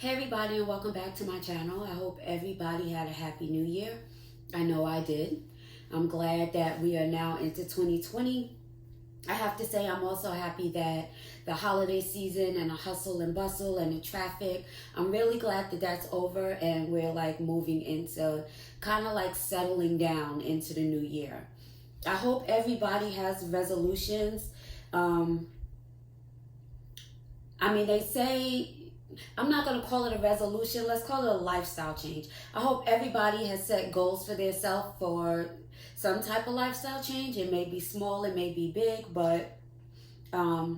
Hey everybody, and welcome back to my channel. I hope everybody had a happy new year. I know I did. I'm glad that we are now into 2020. I have to say I'm also happy that the holiday season and the hustle and bustle and the traffic, I'm really glad that that's over and we're like moving into kind of like settling down into the new year. I hope everybody has resolutions. Um, they say, I'm not going to call it a resolution. Let's call it a lifestyle change. I hope everybody has set goals for themselves for some type of lifestyle change. It may be small, it may be big, but I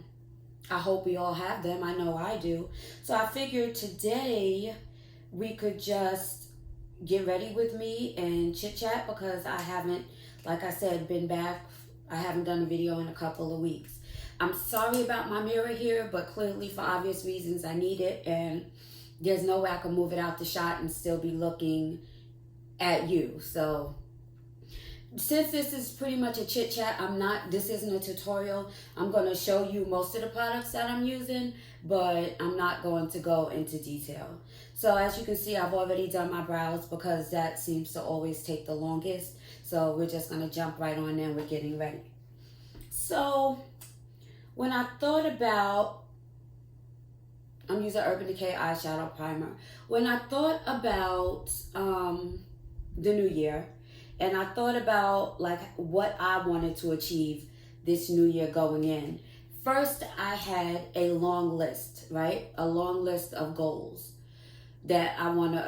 hope we all have them. I know I do. So I figured today we could just get ready with me and chit chat because I haven't, like I said, been back. I haven't done a video in a couple of weeks. I'm sorry about my mirror here, but clearly for obvious reasons I need it, and there's no way I can move it out the shot and still be looking at you. So since this is pretty much a chit chat, this isn't a tutorial. I'm going to show you most of the products that I'm using, but I'm not going to go into detail. So as you can see, I've already done my brows because that seems to always take the longest. So we're just going to jump right on in. We're getting ready. So when I thought about, I'm using Urban Decay eyeshadow primer. When I thought about the new year, and I thought about like what I wanted to achieve this new year going in, first I had a long list, right? A long list of goals that I wanted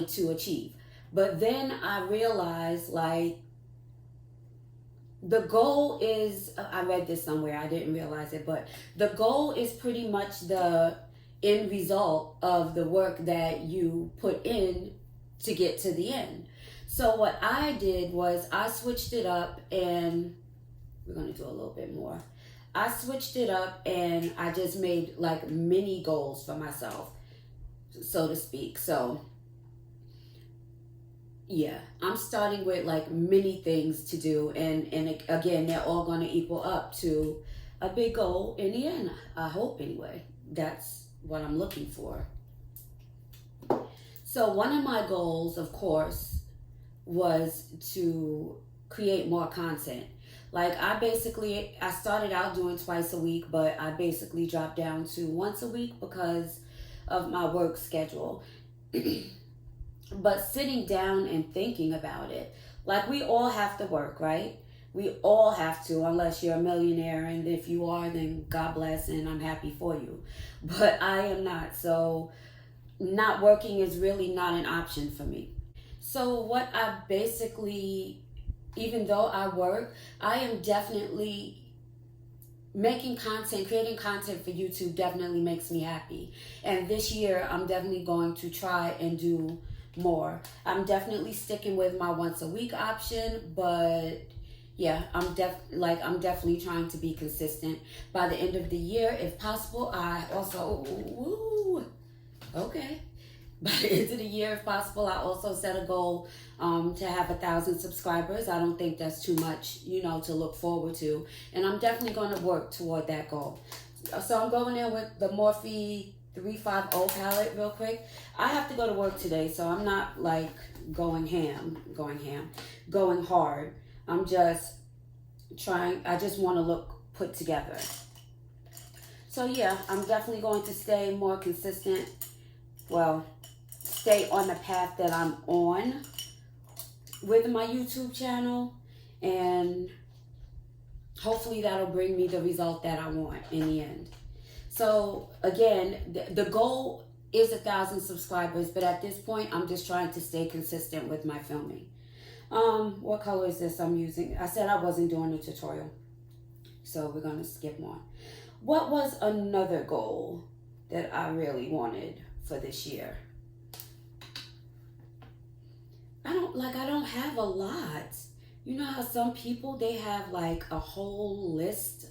to achieve. But then I realized like, the goal is, I read this somewhere, I didn't realize it, but the goal is pretty much the end result of the work that you put in to get to the end. So what I did was I switched it up, and we're going to do a little bit more. I switched it up and I just made like mini goals for myself, so to speak. So yeah, I'm starting with like many things to do, and again, they're all going to equal up to a big goal in the end. I hope anyway. That's what I'm looking for. So one of my goals, of course, was to create more content. Like I started out doing twice a week, but I basically dropped down to once a week because of my work schedule. But sitting down and thinking about it, like we all have to work, right? We all have to, unless you're a millionaire, and if you are, then God bless, and I'm happy for you. But I am not, so not working is really not an option for me. So what I basically, even though I work, I am definitely making content, creating content for YouTube definitely makes me happy. And this year, I'm definitely going to try and do more. I'm definitely sticking with my once a week option, but yeah, I'm definitely trying to be consistent. By the end of the year, if possible, I also by the end of the year, if possible, I also set a goal to have 1,000 subscribers. I don't think that's too much, to look forward to, and I'm definitely going to work toward that goal. So I'm going in with the Morphe 350 palette real quick. I have to go to work today, so I'm not like going hard. I'm just trying, I just want to look put together. So yeah, I'm definitely going to stay more consistent. Well, stay on the path that I'm on with my YouTube channel, and hopefully that'll bring me the result that I want in the end. So again, the goal is 1,000 subscribers, but at this point, I'm just trying to stay consistent with my filming. What color is this I'm using? I said I wasn't doing a tutorial, so we're gonna skip on. What was another goal that I really wanted for this year? I don't have a lot. You know how some people, they have like a whole list?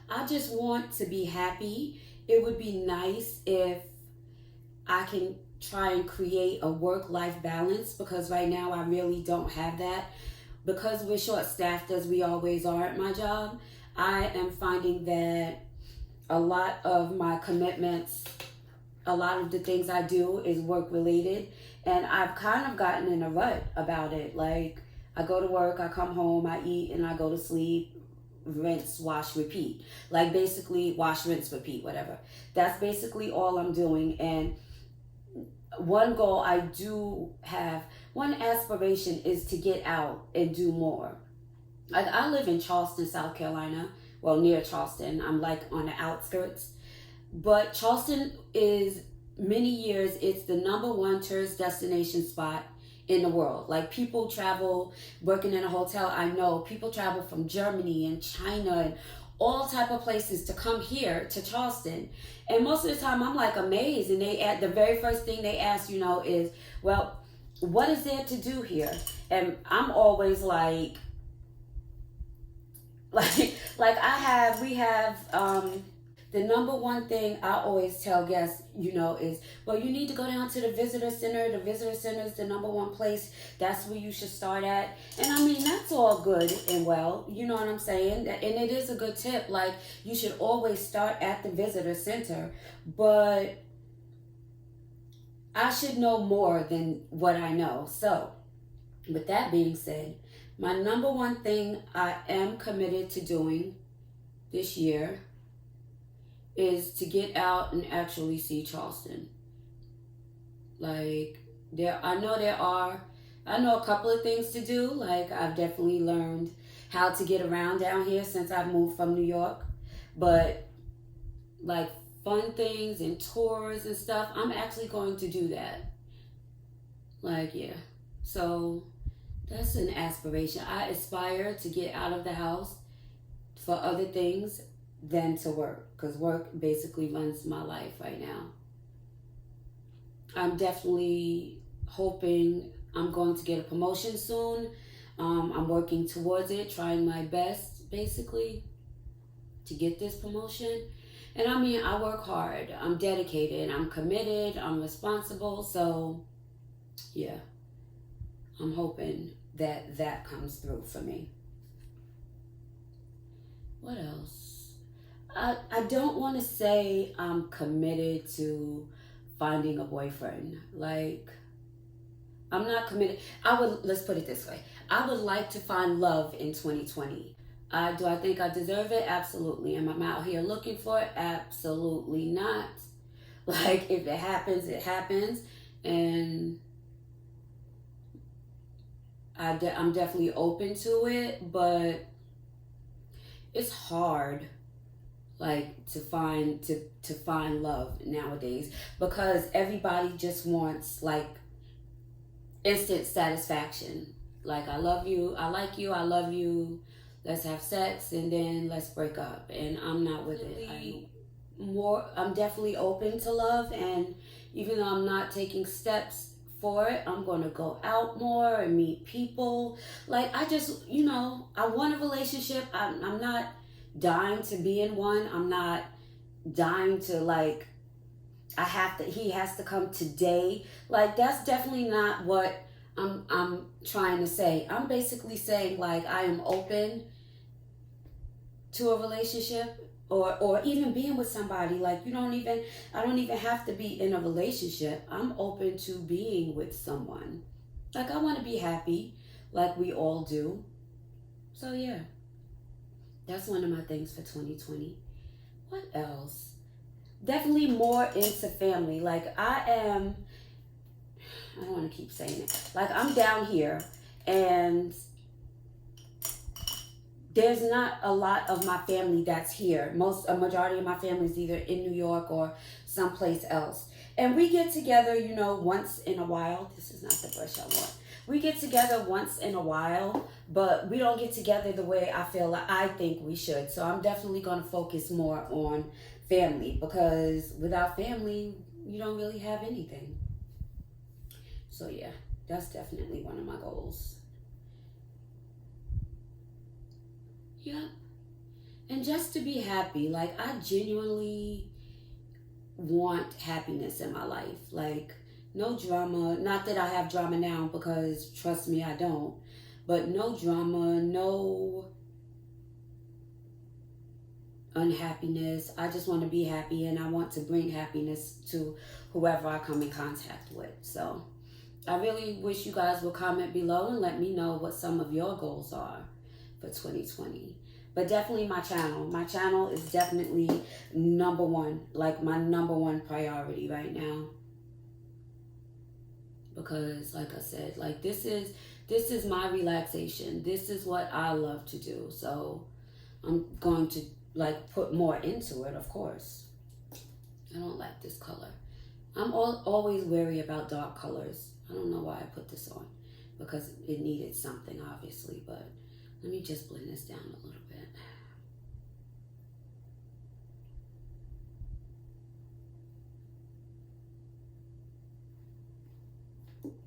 I just want to be happy. It would be nice if I can try and create a work-life balance, because right now I really don't have that. Because we're short-staffed, as we always are at my job, I am finding that a lot of my commitments a lot of the things I do is work related, and I've kind of gotten in a rut about it. Like, I go to work, I come home, I eat, and I go to sleep, rinse, wash, repeat. Like, basically wash, rinse, repeat, whatever. That's basically all I'm doing. And one goal I do have, one aspiration is to get out and do more. Like, I live in Charleston, South Carolina. Well, near Charleston. I'm like on the outskirts. But Charleston is, many years, it's the #1 tourist destination spot in the world. Like, people travel, working in a hotel, I know people travel from Germany and China and all type of places to come here to Charleston. And most of the time I'm like amazed, and the very first thing they ask, is, well, what is there to do here? And I'm always like we have the #1 thing I always tell guests, is, well, you need to go down to the visitor center. The visitor center is the #1 place. That's where you should start at. And I mean, that's all good and well. You know what I'm saying? And it is a good tip. Like, you should always start at the visitor center. But I should know more than what I know. So, with that being said, my #1 thing I am committed to doing this year is to get out and actually see Charleston. Like, I know a couple of things to do. Like, I've definitely learned how to get around down here since I moved from New York. But, like, fun things and tours and stuff, I'm actually going to do that. Like, yeah. So, that's an aspiration. I aspire to get out of the house for other things than to work, because work basically runs my life right now. I'm definitely hoping I'm going to get a promotion soon. I'm working towards it, trying my best basically to get this promotion. And I mean, I work hard, I'm dedicated, I'm committed, I'm responsible. So yeah, I'm hoping that comes through for me. What else? I don't want to say I'm committed to finding a boyfriend. Like, I'm not committed. Let's put it this way. I would like to find love in 2020. Do I think I deserve it? Absolutely. Am I out here looking for it? Absolutely not. Like, if it happens, it happens. And I'm definitely open to it, but it's hard, like, to find love nowadays, because everybody just wants, like, instant satisfaction. Like, I love you, I like you, I love you, let's have sex, and then let's break up. And I'm not with it. I'm definitely open to love, and even though I'm not taking steps for it, I'm going to go out more and meet people. Like, I just, I want a relationship. I'm not dying to be in one. I'm not dying to, like, he has to come today. Like, that's definitely not what I'm trying to say. I'm basically saying, like, I am open to a relationship, or even being with somebody. Like, I don't even have to be in a relationship. I'm open to being with someone. Like, I want to be happy, like we all do. So yeah, that's one of my things for 2020. What else? Definitely more into family. Like, I don't want to keep saying it. Like, I'm down here, and there's not a lot of my family that's here. A majority of my family is either in New York or someplace else. And we get together, once in a while. This is not the brush I want. We get together once in a while, but we don't get together the way I think we should. So I'm definitely going to focus more on family, because without family, you don't really have anything. So yeah, that's definitely one of my goals. Yeah. And just to be happy. Like, I genuinely want happiness in my life. Like, no drama. Not that I have drama now, because trust me, I don't. But no drama, no unhappiness. I just want to be happy, and I want to bring happiness to whoever I come in contact with. So I really wish you guys will comment below and let me know what some of your goals are for 2020. But definitely my channel. My channel is definitely number one, like my number one priority right now. Because like I said, like this is my relaxation. This is what I love to do. So I'm going to like put more into it, of course. I don't like this color. I'm always wary about dark colors. I don't know why I put this on, because it needed something, obviously, but let me just blend this down a little bit.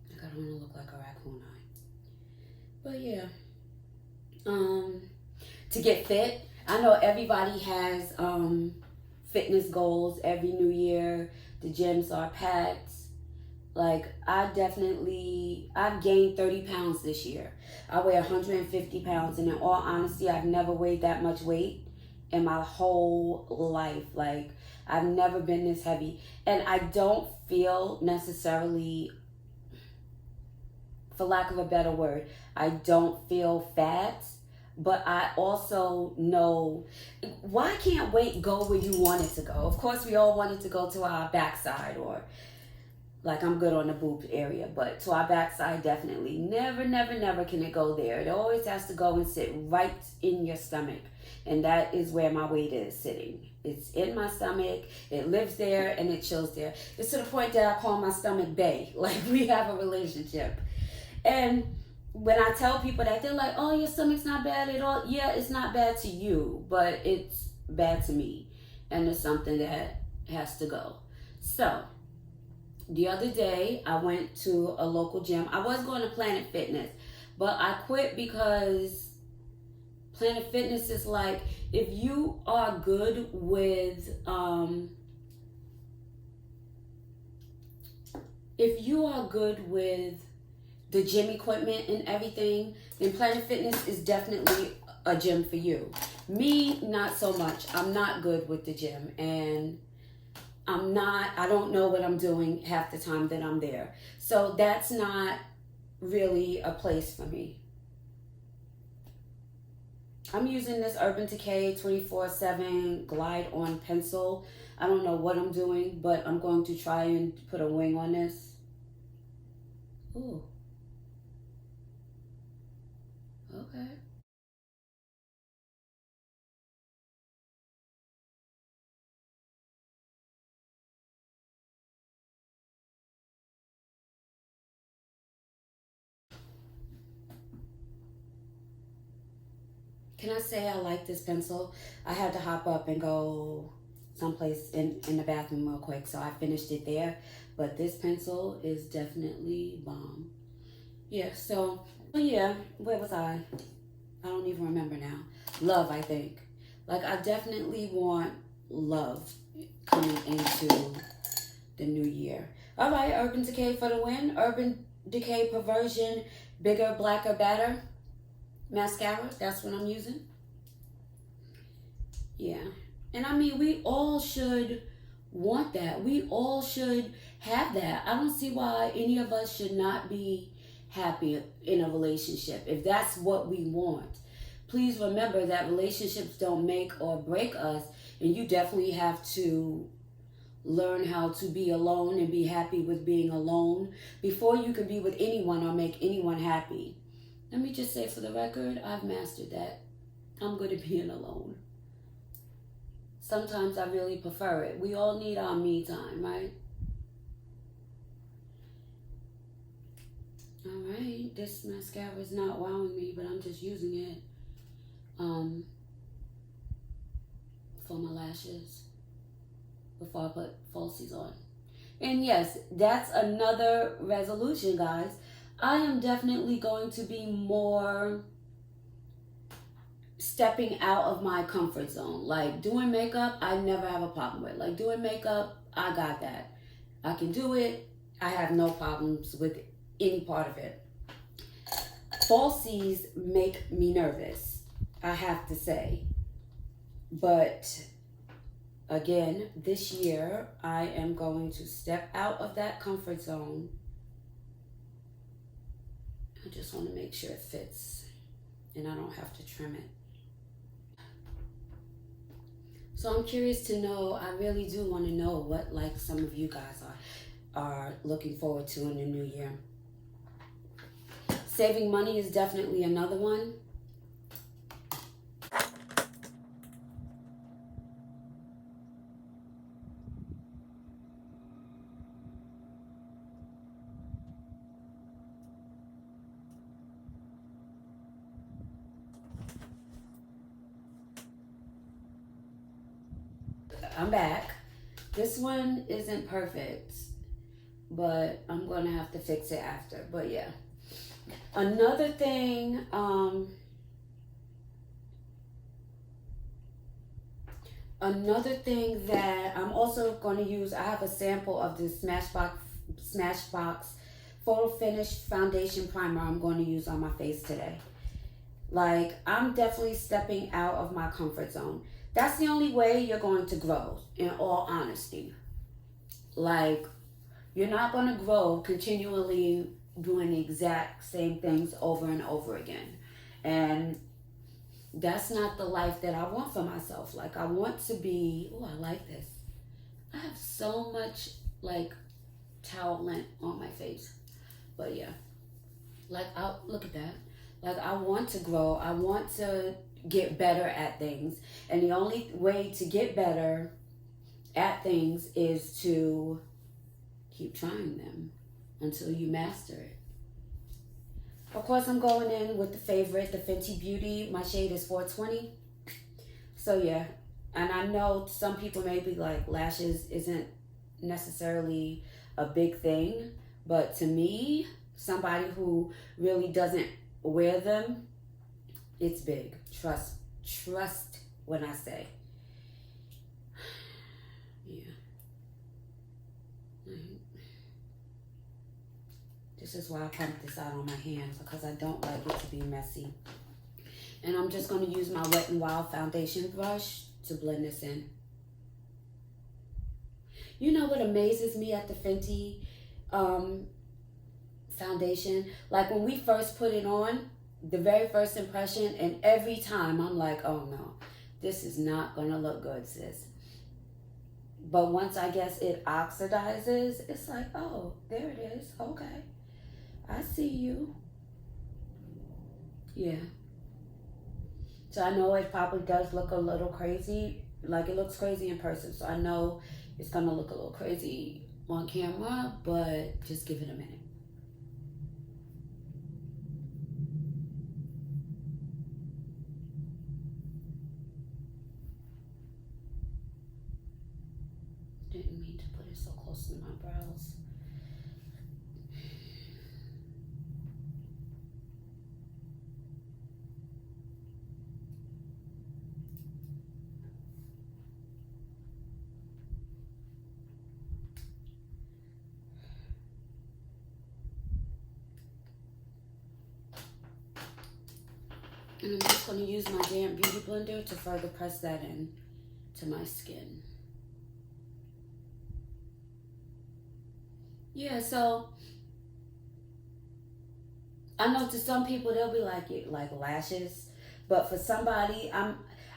Like I don't want to look like a raccoon eye. But yeah, to get fit, I know everybody has fitness goals every new year. The gyms are packed. Like I've gained 30 pounds this year. I weigh 150 pounds, and in all honesty, I've never weighed that much weight in my whole life. Like I've never been this heavy, and I don't feel necessarily, for lack of a better word, I don't feel fat. But I also know, why can't weight go where you want it to go? Of course, we all want it to go to our backside, or like I'm good on the boob area, but to our backside, definitely. Never, never, never can it go there. It always has to go and sit right in your stomach. And that is where my weight is sitting. It's in my stomach. It lives there and it chills there. It's to the point that I call my stomach bae. Like we have a relationship. And when I tell people that, they're like, oh, your stomach's not bad at all. Yeah, it's not bad to you, but it's bad to me. And it's something that has to go. So the other day, I went to a local gym. I was going to Planet Fitness, but I quit because Planet Fitness is like, if you are good with, the gym equipment and everything, then Planet Fitness is definitely a gym for you. Me, not so much. I'm not good with the gym, and I don't know what I'm doing half the time that I'm there. So that's not really a place for me. I'm using this Urban Decay 24/7 Glide On pencil. I don't know what I'm doing, but I'm going to try and put a wing on this. Ooh. Okay. Can I say I like this pencil? I had to hop up and go someplace in the bathroom real quick, so I finished it there. But this pencil is definitely bomb. Yeah, so, yeah, where was I? I don't even remember now. Love, I think. Like, I definitely want love coming into the new year. All right, Urban Decay for the win. Urban Decay Perversion Bigger, Blacker, Better mascara. That's what I'm using. Yeah. And I mean, we all should want that. We all should have that. I don't see why any of us should not be happy in a relationship if that's what we want. Please remember that relationships don't make or break us, and you definitely have to learn how to be alone and be happy with being alone before you can be with anyone or make anyone happy. Let me just say for the record, I've mastered that. I'm good at being alone. Sometimes I really prefer it. We all need our me time, right? All right, this mascara is not wowing me, but I'm just using it for my lashes before I put falsies on. And yes, that's another resolution, guys. I am definitely going to be more stepping out of my comfort zone. Like doing makeup, I never have a problem with. Like doing makeup, I got that. I can do it. I have no problems with any part of it. Falsies make me nervous, I have to say. But again, this year, I am going to step out of that comfort zone. I just want to make sure it fits and I don't have to trim it. So I'm curious to know, I really do want to know what like some of you guys are looking forward to in the new year. Saving money is definitely another one. I'm back. This one isn't perfect, but I'm gonna have to fix it after. But yeah. Another thing, that I'm also going to use, I have a sample of the Smashbox Photo Finish Foundation Primer I'm going to use on my face today. Like, I'm definitely stepping out of my comfort zone. That's the only way you're going to grow, in all honesty. Like, you're not going to grow continually doing the exact same things over and over again. And that's not the life that I want for myself. Like, I want to be, oh, I like this. I have so much, like, towel lint on my face. But yeah, like, look at that. Like, I want to grow. I want to get better at things. And the only way to get better at things is to keep trying them until you master it. Of course, I'm going in with the favorite, the Fenty Beauty. My shade is 420. So yeah, and I know some people may be like, lashes isn't necessarily a big thing, but to me, somebody who really doesn't wear them, it's big. Trust when I say. Yeah. This is why I pump this out on my hands, because I don't like it to be messy. And I'm just going to use my Wet n Wild foundation brush to blend this in. You know what amazes me at the Fenty foundation? Like, when we first put it on, the very first impression, and every time I'm like, oh no, this is not going to look good, sis. But once I guess it oxidizes, it's like, oh, there it is. Okay. I see you. Yeah. So I know it probably does look a little crazy. Like, it looks crazy in person. So I know it's going to look a little crazy on camera, but just give it a minute. Didn't mean to put it so close to my brows. And I'm just going to use my damp beauty blender to further press that in to my skin. Yeah, so I know to some people they'll be like lashes, but for somebody,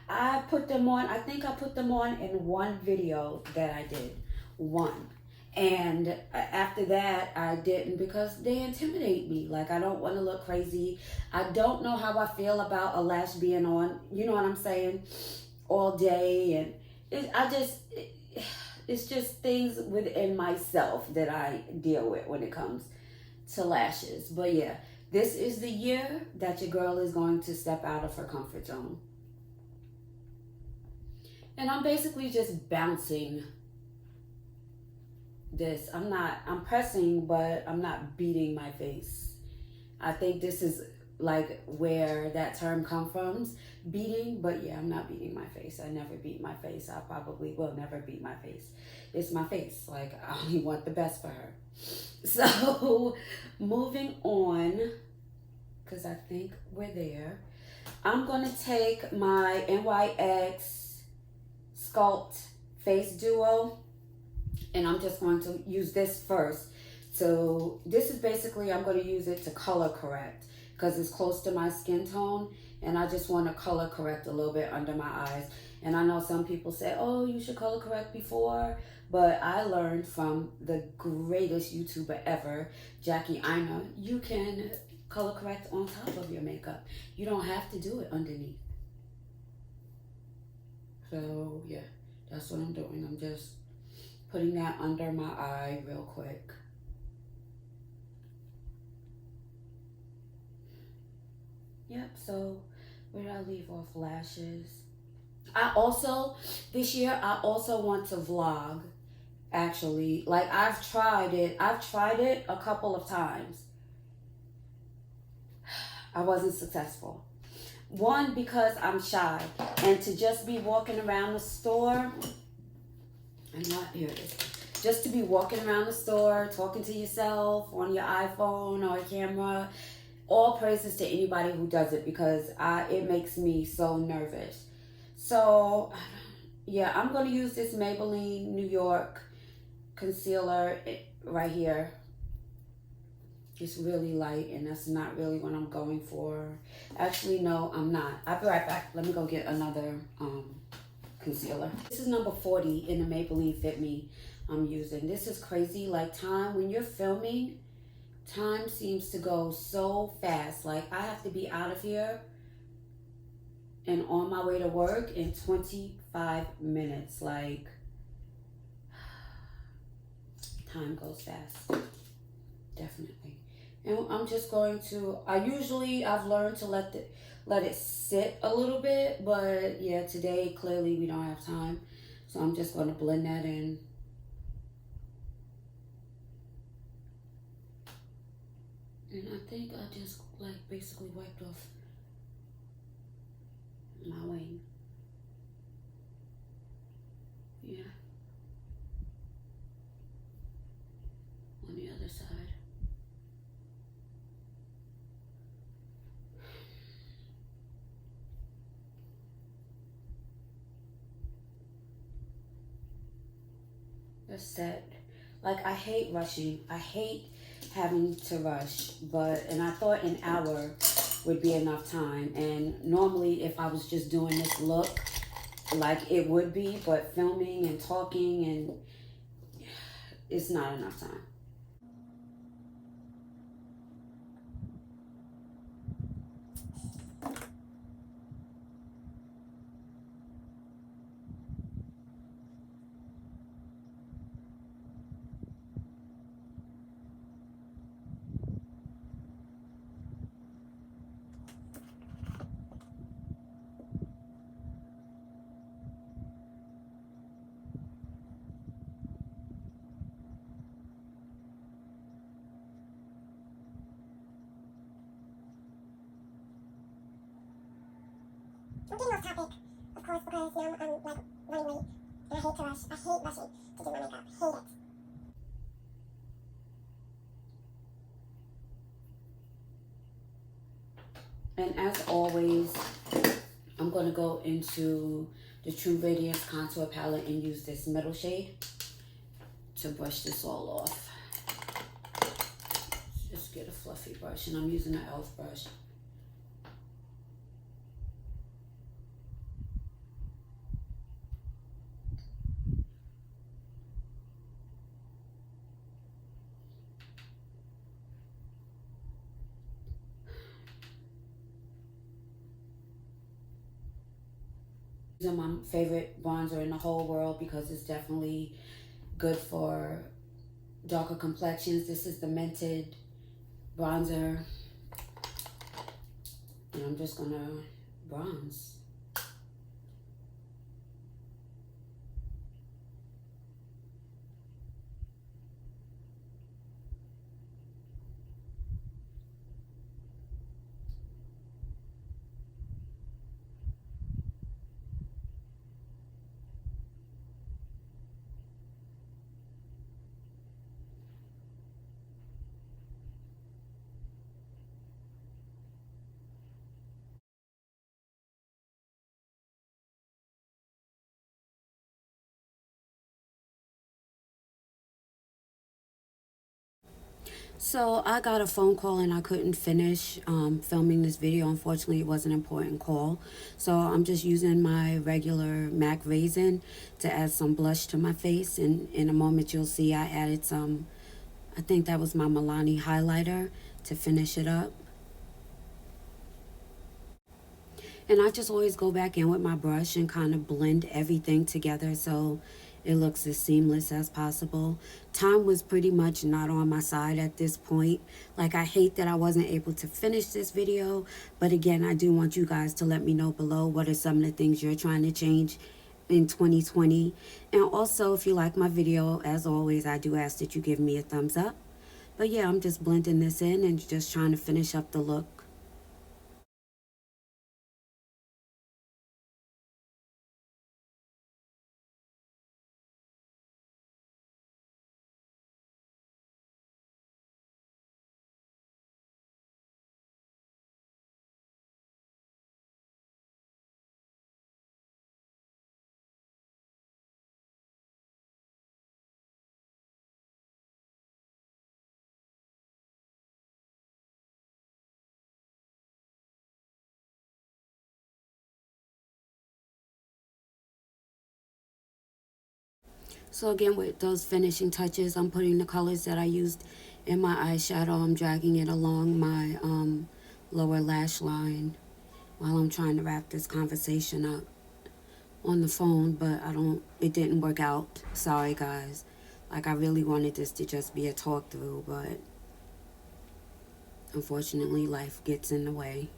I put them on. I think I put them on in one video that I did, one. And after that, I didn't, because they intimidate me. Like, I don't want to look crazy. I don't know how I feel about a lash being on, you know what I'm saying, all day. And it's just things within myself that I deal with when it comes to lashes. But yeah, this is the year that your girl is going to step out of her comfort zone. And I'm basically just bouncing this. I'm pressing, but I'm not beating my face. I think this is like where that term comes from, beating. But yeah, I'm not beating my face. I never beat my face. I probably will never beat my face. It's my face. Like, I only want the best for her. So moving on, because I think we're there, I'm going to take my NYX Sculpt Face Duo, and I'm just going to use this first. So this is basically, I'm going to use it to color correct because it's close to my skin tone, and I just want to color correct a little bit under my eyes. And I know some people say, oh, you should color correct before, but I learned from the greatest YouTuber ever, Jackie Ina, you can color correct on top of your makeup. You don't have to do it underneath. So yeah, that's what I'm doing. I'm just putting that under my eye real quick. Yep, so where did I leave off? Lashes. I also, this year, I also want to vlog, actually. Like, I've tried it a couple of times. I wasn't successful. One, because I'm shy, and to just be walking around the store, here it is. Just to be walking around the store, talking to yourself on your iPhone or a camera, all praises to anybody who does it, because it makes me so nervous. So, yeah, I'm going to use this Maybelline New York concealer right here. It's really light, and that's not really what I'm going for. Actually, no, I'm not. I'll be right back. Let me go get another concealer. This is number 40 in the Maybelline Fit Me I'm using. This is crazy. Like, time, when you're filming, time seems to go so fast. Like, I have to be out of here and on my way to work in 25 minutes. Like, time goes fast. Definitely. And I'm just going to, I've learned to let it sit a little bit, but yeah, today clearly we don't have time. So I'm just going to blend that in. And I think I just like basically wiped off my wing. Yeah. On the other side. That's set. Like, I hate rushing. I hate having to rush, and I thought an hour would be enough time. And normally if I was just doing this look, like it would be, but filming and talking, and it's not enough time. I'm getting off topic, of course, because, I'm like running late, and I hate to rush. I hate rushing to do my makeup. Hate it. And as always, I'm going to go into the True Radiance Contour Palette and use this middle shade to brush this all off. Just get a fluffy brush, and I'm using an e.l.f. brush. These are my favorite bronzer in the whole world because it's definitely good for darker complexions. This is the Mented bronzer, and I'm just gonna bronze. So I got a phone call and I couldn't finish filming this video. Unfortunately, it was an important call. So I'm just using my regular MAC Raisin to add some blush to my face. And in a moment, you'll see I added some, I think that was my Milani highlighter to finish it up. And I just always go back in with my brush and kind of blend everything together so it looks as seamless as possible. Time was pretty much not on my side at this point. Like, I hate that I wasn't able to finish this video, but again, I do want you guys to let me know below what are some of the things you're trying to change in 2020. And also, if you like my video, as always, I do ask that you give me a thumbs up. But yeah, I'm just blending this in and just trying to finish up the look. So again, with those finishing touches, I'm putting the colors that I used in my eyeshadow. I'm dragging it along my lower lash line while I'm trying to wrap this conversation up on the phone, but it didn't work out. Sorry, guys. Like, I really wanted this to just be a talk through, but unfortunately, life gets in the way.